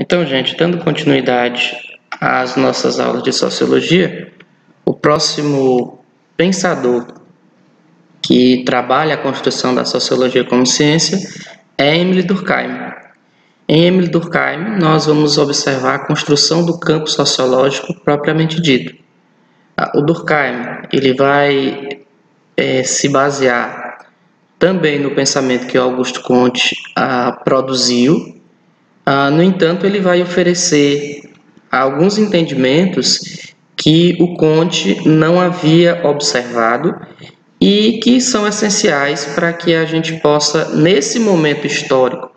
Então, gente, dando continuidade às nossas aulas de Sociologia, o próximo pensador que trabalha a construção da Sociologia como ciência é Émile Durkheim. Em Émile Durkheim, nós vamos observar a construção do campo sociológico propriamente dito. O Durkheim ele vai se basear também no pensamento que Auguste Comte produziu. No entanto, ele vai oferecer alguns entendimentos que o Comte não havia observado e que são essenciais para que a gente possa, nesse momento histórico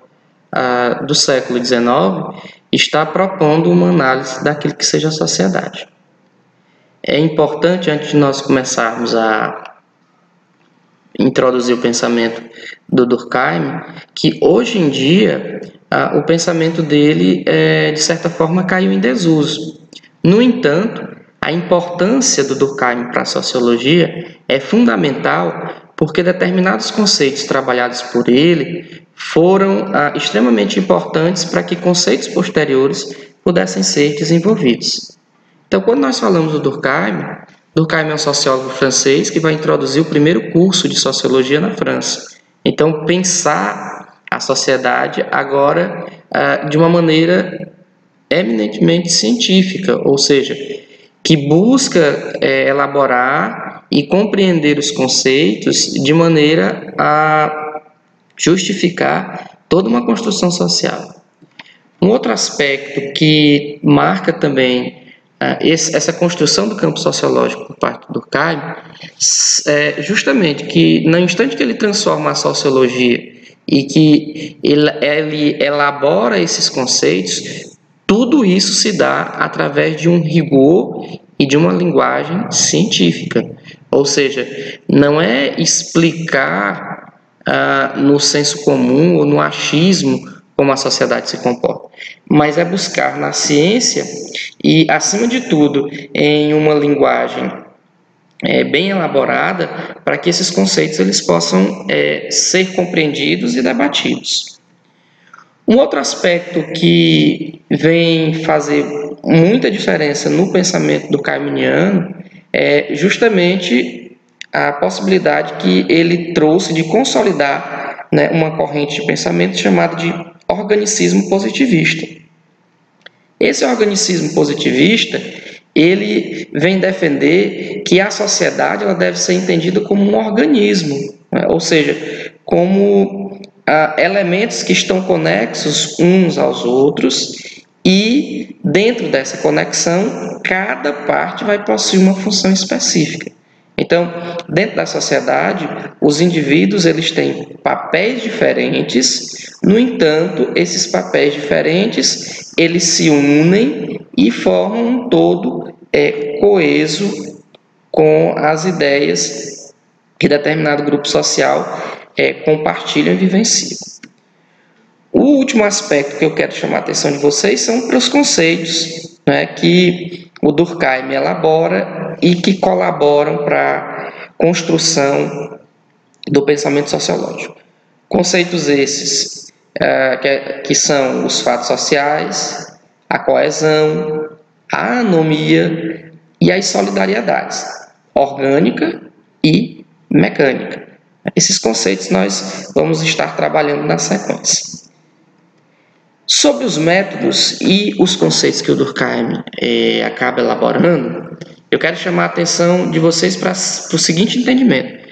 do século XIX, estar propondo uma análise daquilo que seja a sociedade. É importante, antes de nós começarmos a introduzir o pensamento do Durkheim, que hoje em dia o pensamento dele, de certa forma, caiu em desuso. No entanto, a importância do Durkheim para a sociologia é fundamental porque determinados conceitos trabalhados por ele foram extremamente importantes para que conceitos posteriores pudessem ser desenvolvidos. Então, quando nós falamos do Durkheim, Durkheim é um sociólogo francês que vai introduzir o primeiro curso de sociologia na França. Então, pensar a sociedade agora de uma maneira eminentemente científica, ou seja, que busca elaborar e compreender os conceitos de maneira a justificar toda uma construção social. Um outro aspecto que marca também essa construção do campo sociológico por parte do Durkheim é justamente que, no instante que ele transforma a sociologia e que ele elabora esses conceitos, tudo isso se dá através de um rigor e de uma linguagem científica. Ou seja, não é explicar no senso comum ou no achismo como a sociedade se comporta, mas é buscar na ciência e, acima de tudo, em uma linguagem bem elaborada para que esses conceitos eles possam ser compreendidos e debatidos. Um outro aspecto que vem fazer muita diferença no pensamento durkheimiano é justamente a possibilidade que ele trouxe de consolidar uma corrente de pensamento chamada de organicismo positivista. Esse organicismo positivista, ele vem defender que a sociedade ela deve ser entendida como um organismo, ou seja, como elementos que estão conexos uns aos outros e, dentro dessa conexão, cada parte vai possuir uma função específica. Então, dentro da sociedade, os indivíduos eles têm papéis diferentes, no entanto, esses papéis diferentes, eles se unem e formam um todo coeso com as ideias que determinado grupo social compartilham e vivenciam. O último aspecto que eu quero chamar a atenção de vocês são para os conceitos que o Durkheim elabora e que colaboram para a construção do pensamento sociológico. Conceitos esses que são os fatos sociais, a coesão, a anomia e as solidariedades, orgânica e mecânica. Esses conceitos nós vamos estar trabalhando na sequência. Sobre os métodos e os conceitos que o Durkheim acaba elaborando, eu quero chamar a atenção de vocês para o seguinte entendimento.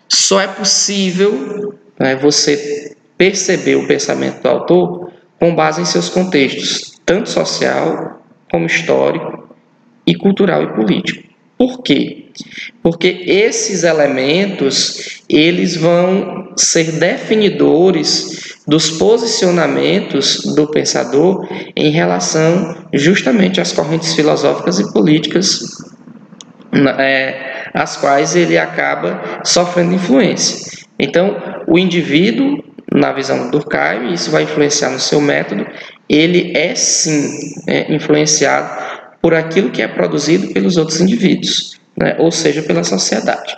Só é possível você perceber o pensamento do autor com base em seus contextos, tanto social, como histórico, e cultural e político. Por quê? Porque esses elementos eles vão ser definidores dos posicionamentos do pensador em relação justamente às correntes filosóficas e políticas as quais ele acaba sofrendo influência. Então, o indivíduo, na visão do Durkheim, isso vai influenciar no seu método, ele é sim influenciado por aquilo que é produzido pelos outros indivíduos, ou seja, pela sociedade.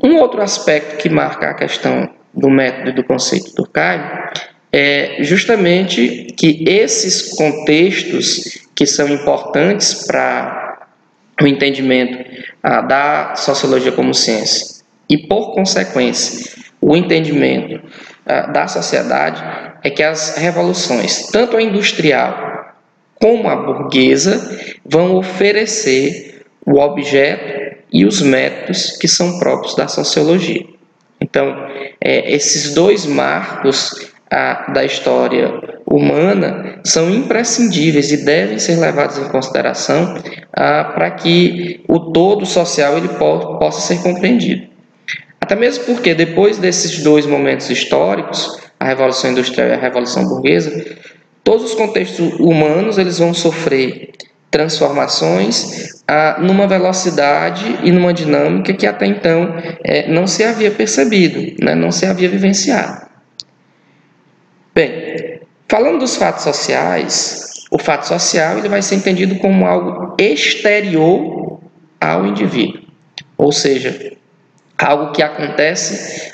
Um outro aspecto que marca a questão do método e do conceito do Durkheim é justamente que esses contextos que são importantes para o entendimento da sociologia como ciência e, por consequência, o entendimento da sociedade é que as revoluções, tanto a industrial como a burguesa, vão oferecer o objeto e os métodos que são próprios da sociologia. Então, esses dois marcos da história humana são imprescindíveis e devem ser levados em consideração para que o todo social ele possa ser compreendido. Até mesmo porque depois desses dois momentos históricos, a Revolução Industrial e a Revolução Burguesa, todos os contextos humanos eles vão sofrer transformações numa velocidade e numa dinâmica que até então não se havia percebido, né? Não se havia vivenciado. Bem, falando dos fatos sociais, o fato social ele vai ser entendido como algo exterior ao indivíduo, ou seja, algo que acontece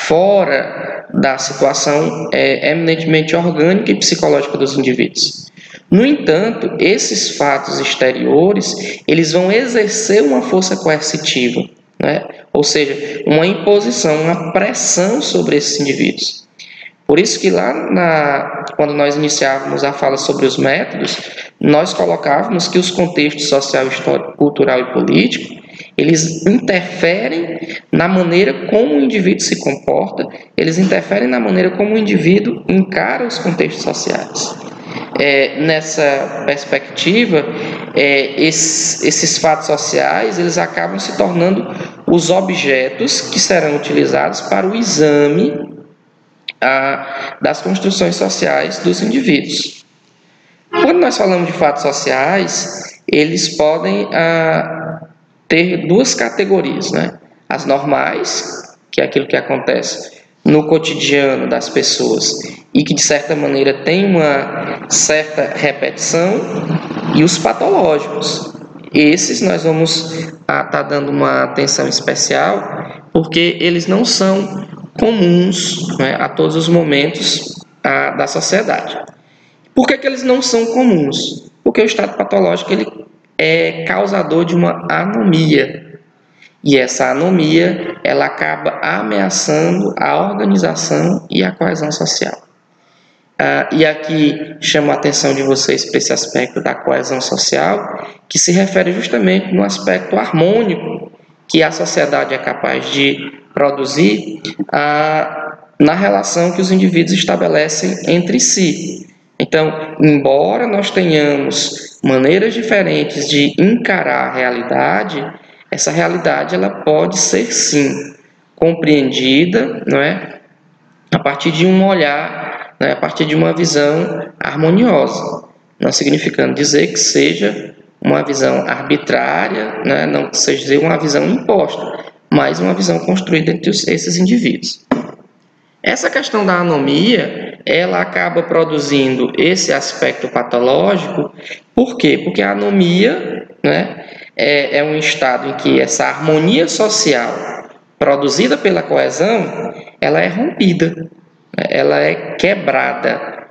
fora da situação eminentemente orgânica e psicológica dos indivíduos. No entanto, esses fatos exteriores, eles vão exercer uma força coercitiva, né? Ou seja, uma imposição, uma pressão sobre esses indivíduos. Por isso que lá, quando nós iniciávamos a fala sobre os métodos, nós colocávamos que os contextos social, histórico, cultural e político, eles interferem na maneira como o indivíduo se comporta, eles interferem na maneira como o indivíduo encara os contextos sociais. Nessa perspectiva, esses fatos sociais eles acabam se tornando os objetos que serão utilizados para o exame das construções sociais dos indivíduos. Quando nós falamos de fatos sociais, eles podem ter duas categorias, né? As normais, que é aquilo que acontece no cotidiano das pessoas e que de certa maneira tem uma certa repetição, e os patológicos. Esses nós vamos estar dando uma atenção especial porque eles não são comuns, né, a todos os momentos da sociedade. Por que eles não são comuns? Porque o estado patológico ele é causador de uma anomia. E essa anomia ela acaba ameaçando a organização e a coesão social. E aqui chamo a atenção de vocês para esse aspecto da coesão social, que se refere justamente no aspecto harmônico que a sociedade é capaz de produzir na relação que os indivíduos estabelecem entre si. Então, embora nós tenhamos maneiras diferentes de encarar a realidade, essa realidade ela pode ser sim compreendida, não é? A partir de um olhar, né? A partir de uma visão harmoniosa, não significando dizer que seja uma visão arbitrária, né? Não que seja uma visão imposta, mas uma visão construída entre esses indivíduos. Essa questão da anomia, ela acaba produzindo esse aspecto patológico. Por quê? Porque a anomia, né, é um estado em que essa harmonia social produzida pela coesão, ela é rompida, ela é quebrada.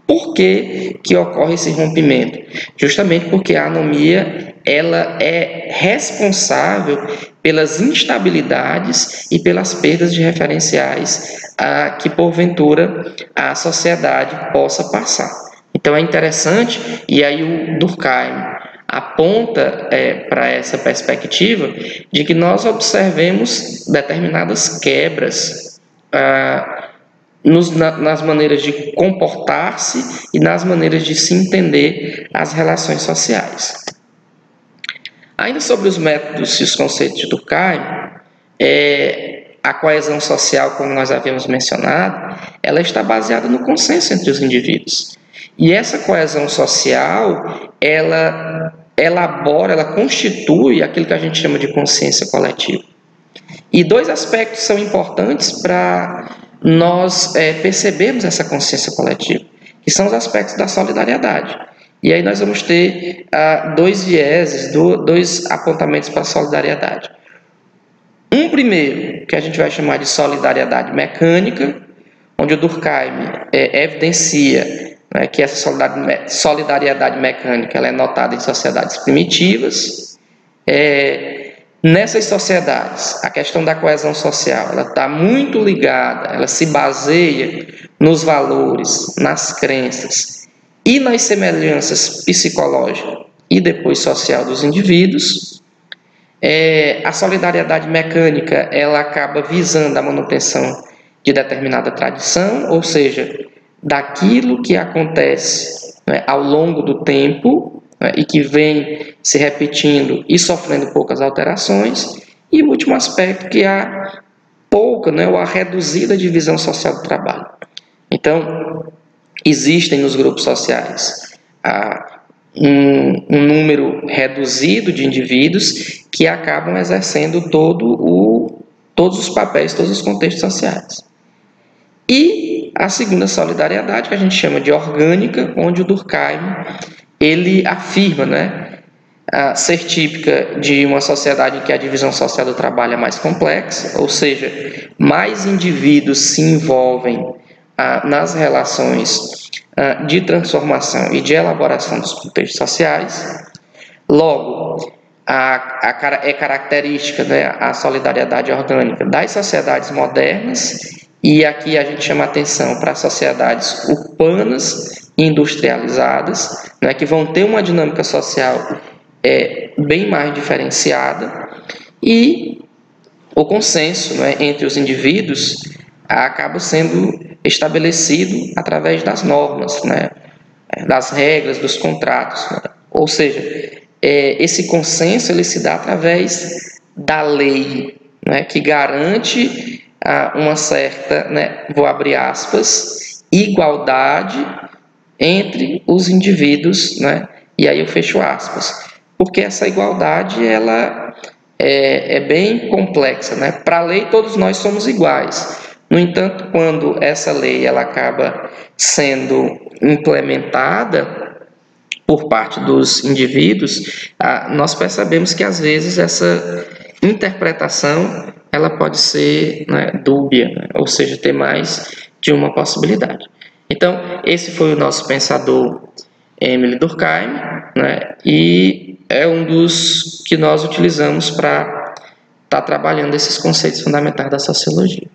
Por que ocorre esse rompimento? Justamente porque a anomia ela é responsável pelas instabilidades e pelas perdas de referenciais que porventura a sociedade possa passar. Então é interessante, e aí o Durkheim aponta para essa perspectiva de que nós observemos determinadas quebras nas maneiras de comportar-se e nas maneiras de se entender as relações sociais. Ainda sobre os métodos e os conceitos de Durkheim, a coesão social, como nós havíamos mencionado, ela está baseada no consenso entre os indivíduos. E essa coesão social, ela elabora, ela constitui aquilo que a gente chama de consciência coletiva. E dois aspectos são importantes para nós percebermos essa consciência coletiva, que são os aspectos da solidariedade. E aí nós vamos ter dois vieses, dois apontamentos para a solidariedade. Um primeiro, que a gente vai chamar de solidariedade mecânica, onde o Durkheim evidencia, né, que essa solidariedade mecânica ela é notada em sociedades primitivas. Nessas sociedades, a questão da coesão social ela está muito ligada, ela se baseia nos valores, nas crenças e nas semelhanças psicológicas e depois social dos indivíduos. A solidariedade mecânica ela acaba visando a manutenção de determinada tradição, ou seja, daquilo que acontece, né, ao longo do tempo, né, e que vem se repetindo e sofrendo poucas alterações. E o último aspecto, que é a pouca, né, ou a reduzida divisão social do trabalho. Então, existem nos grupos sociais um número reduzido de indivíduos que acabam exercendo todos os papéis, todos os contextos sociais. E a segunda solidariedade, que a gente chama de orgânica, onde o Durkheim ele afirma, né, ser típica de uma sociedade em que a divisão social do trabalho é mais complexa, ou seja, mais indivíduos se envolvem nas relações de transformação e de elaboração dos contextos sociais. Logo, é característica, né, a solidariedade orgânica das sociedades modernas, e aqui a gente chama atenção para as sociedades urbanas e industrializadas, né, que vão ter uma dinâmica social bem mais diferenciada, e o consenso, né, entre os indivíduos acaba sendo estabelecido através das normas, né, das regras, dos contratos, né? Ou seja, esse consenso ele se dá através da lei, né, que garante uma certa, né, vou abrir aspas, igualdade entre os indivíduos, né, e aí eu fecho aspas, porque essa igualdade ela é bem complexa, né? Para a lei todos nós somos iguais. No entanto, quando essa lei ela acaba sendo implementada por parte dos indivíduos, nós percebemos que às vezes essa interpretação ela pode ser, né, dúbia, né? Ou seja, ter mais de uma possibilidade. Então, esse foi o nosso pensador Émile Durkheim, né? E é um dos que nós utilizamos para estar trabalhando esses conceitos fundamentais da sociologia.